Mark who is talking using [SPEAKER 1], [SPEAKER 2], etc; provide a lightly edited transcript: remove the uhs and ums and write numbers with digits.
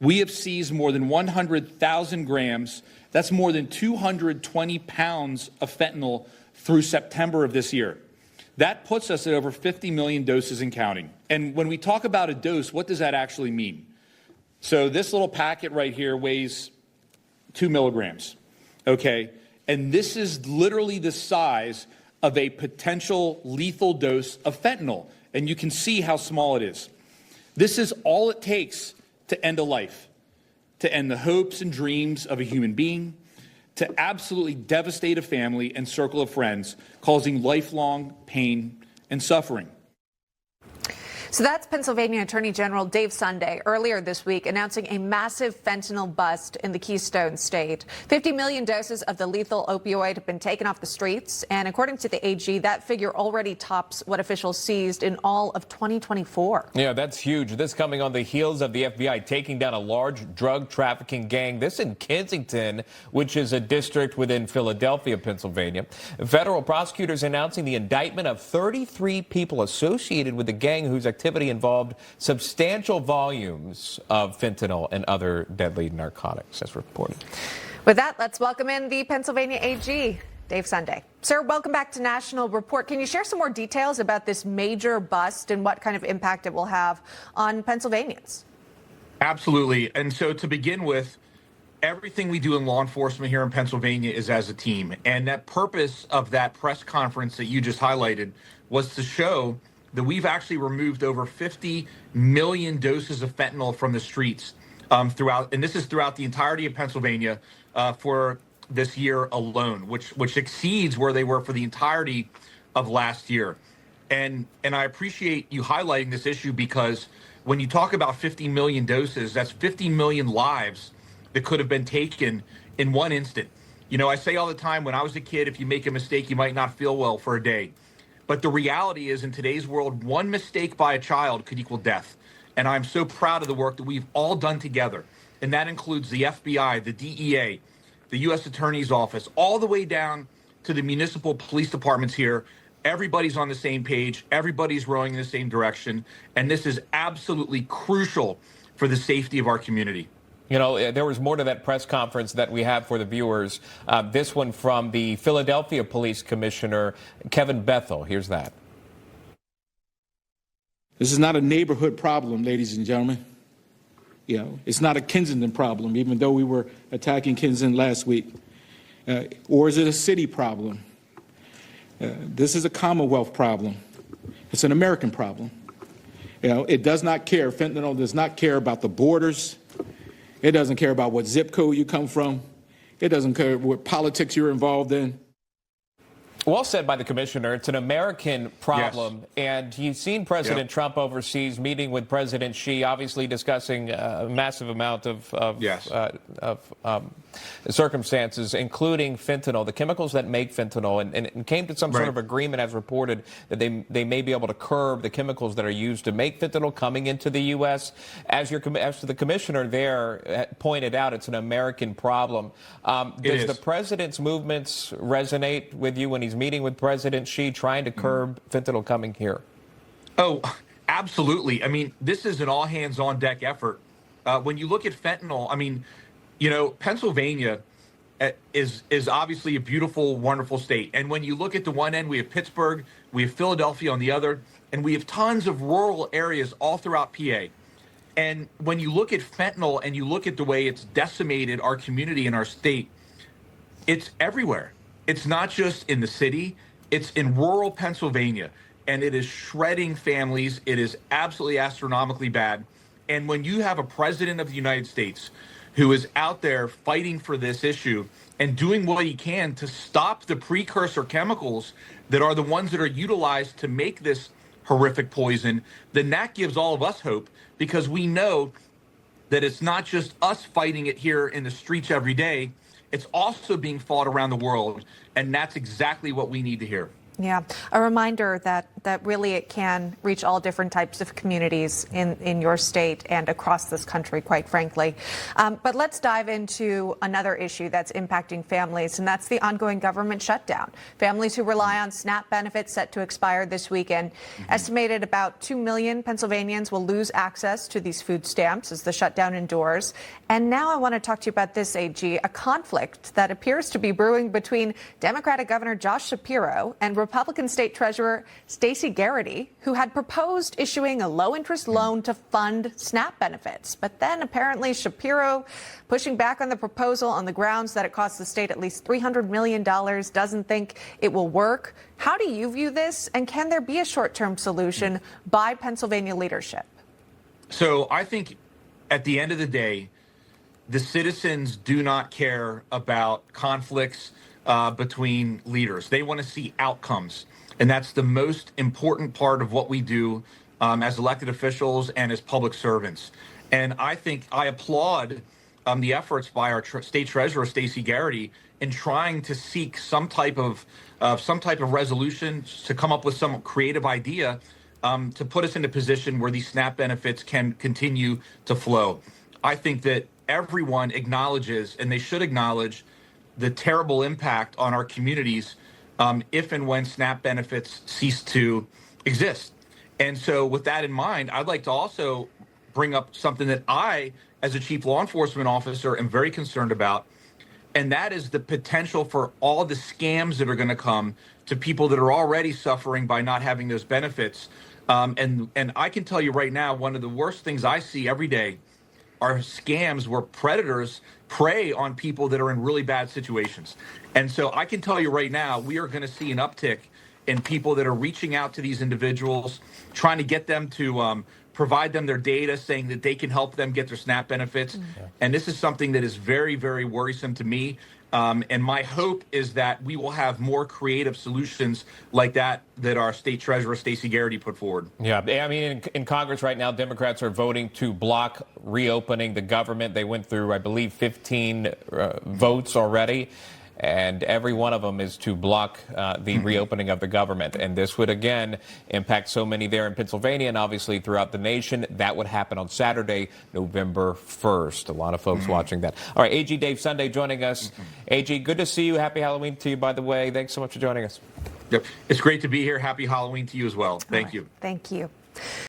[SPEAKER 1] We have seized more than 100,000 grams. That's more than 220 pounds of fentanyl through September of this year. That puts us at over 50 million doses and counting. And when we talk about a dose, what does that actually mean? So this little packet right here weighs 2 milligrams, okay? And this is literally the size of a potential lethal dose of fentanyl. And you can see how small it is. This is all it takes to end a life, to end the hopes and dreams of a human being, to absolutely devastate a family and circle of friends, causing lifelong pain and suffering.
[SPEAKER 2] So that's Pennsylvania Attorney General Dave Sunday earlier this week announcing a massive fentanyl bust in the Keystone State. 50 million doses of the lethal opioid have been taken off the streets. And according to the AG, that figure already tops what officials seized in all of 2024.
[SPEAKER 3] Yeah, that's huge. This coming on the heels of the FBI taking down a large drug trafficking gang. This in Kensington, which is a district within Philadelphia, Pennsylvania. Federal prosecutors announcing the indictment of 33 people associated with the gang whose activity involved substantial volumes of fentanyl and other deadly narcotics, as reported.
[SPEAKER 2] With that, let's welcome in the Pennsylvania AG, Dave Sunday. Sir, welcome back to National Report. Can you share some more details about this major bust and what kind of impact it will have on Pennsylvanians?
[SPEAKER 1] Absolutely. And so to begin with, everything we do in law enforcement here in Pennsylvania is as a team. And that purpose of that press conference that you just highlighted was to show that we've actually removed over 50 million doses of fentanyl from the streets throughout, and this is throughout the entirety of Pennsylvania for this year alone, which exceeds where they were for the entirety of last year. And I appreciate you highlighting this issue because when you talk about 50 million doses, that's 50 million lives that could have been taken in one instant. You know, I say all the time, when I was a kid, if you make a mistake, you might not feel well for a day. But the reality is, in today's world, one mistake by a child could equal death. And I'm so proud of the work that we've all done together. And that includes the FBI, the DEA, the U.S. Attorney's Office, all the way down to the municipal police departments here. Everybody's on the same page. Everybody's rowing in the same direction. And this is absolutely crucial for the safety of our community.
[SPEAKER 3] You know, there was more to that press conference that we have for the viewers. This one from the Philadelphia Police Commissioner, Kevin Bethel. Here's that.
[SPEAKER 4] This is not a neighborhood problem, ladies and gentlemen. You know, it's not a Kensington problem, even though we were attacking Kensington last week. Or is it a city problem? This is a Commonwealth problem. It's an American problem. You know, it does not care. Fentanyl does not care about the borders. It doesn't care about what zip code you come from. It doesn't care what politics you're involved in.
[SPEAKER 3] Well said by the commissioner. It's an American problem. Yes. And you've seen President Trump overseas meeting with President Xi, obviously discussing a massive amount of circumstances, including fentanyl, the chemicals that make fentanyl, and came to some sort of agreement, as reported, that they may be able to curb the chemicals that are used to make fentanyl coming into the U.S. As the commissioner there pointed out, it's an American problem. Does the president's movements resonate with you when he's meeting with President Xi, trying to curb fentanyl coming here?
[SPEAKER 1] Oh, absolutely. I mean, this is an all-hands-on-deck effort. When you look at fentanyl, I mean, you know, Pennsylvania is obviously a beautiful, wonderful state. And when you look at the one end, we have Pittsburgh, we have Philadelphia on the other, and we have tons of rural areas all throughout PA. And when you look at fentanyl and you look at the way it's decimated our community and our state, it's everywhere. It's not just in the city, it's in rural Pennsylvania, and it is shredding families. It is absolutely astronomically bad. And when you have a president of the United States who is out there fighting for this issue and doing what he can to stop the precursor chemicals that are the ones that are utilized to make this horrific poison, then that gives all of us hope, because we know that it's not just us fighting it here in the streets every day. It's also being fought around the world, and that's exactly what we need to hear.
[SPEAKER 2] Yeah, a reminder that that really it can reach all different types of communities in your state and across this country, quite frankly. But let's dive into another issue that's impacting families, and that's the ongoing government shutdown. Families who rely on SNAP benefits set to expire this weekend. Estimated about 2 million Pennsylvanians will lose access to these food stamps as the shutdown endures. And now I want to talk to you about this, AG, a conflict that appears to be brewing between Democratic Governor Josh Shapiro and Republican State Treasurer Stacey Garrity, who had proposed issuing a low-interest loan to fund SNAP benefits. But then apparently Shapiro, pushing back on the proposal on the grounds that it costs the state at least $300 million, doesn't think it will work. How do you view this, and can there be a short-term solution by Pennsylvania leadership?
[SPEAKER 1] So I think at the end of the day, the citizens do not care about conflicts between leaders. They want to see outcomes. And that's the most important part of what we do as elected officials and as public servants. And I think I applaud the efforts by our state treasurer, Stacey Garrity, in trying to seek some type of resolution, to come up with some creative idea to put us in a position where these SNAP benefits can continue to flow. I think that everyone acknowledges, and they should acknowledge, the terrible impact on our communities if and when SNAP benefits cease to exist. And so with that in mind, I'd like to also bring up something that I, as a chief law enforcement officer, am very concerned about, and that is the potential for all the scams that are going to come to people that are already suffering by not having those benefits. And I can tell you right now, one of the worst things I see every day are scams where predators prey on people that are in really bad situations. And so I can tell you right now, we are going to see an uptick in people that are reaching out to these individuals, trying to get them to provide them their data, saying that they can help them get their SNAP benefits. And this is something that is very, very worrisome to me. And my hope is that we will have more creative solutions like that our state treasurer, Stacey Garrity, put forward.
[SPEAKER 3] Yeah, I mean, in Congress right now, Democrats are voting to block reopening the government. They went through, I believe, 15 votes already. And every one of them is to block the reopening of the government. And this would, again, impact so many there in Pennsylvania and obviously throughout the nation. That would happen on Saturday, November 1st. A lot of folks watching that. All right, AG Dave Sunday joining us. AG, good to see you. Happy Halloween to you, by the way. Thanks so much for joining us.
[SPEAKER 1] Yep. It's great to be here. Happy Halloween to you as well. Thank you.
[SPEAKER 2] Thank you.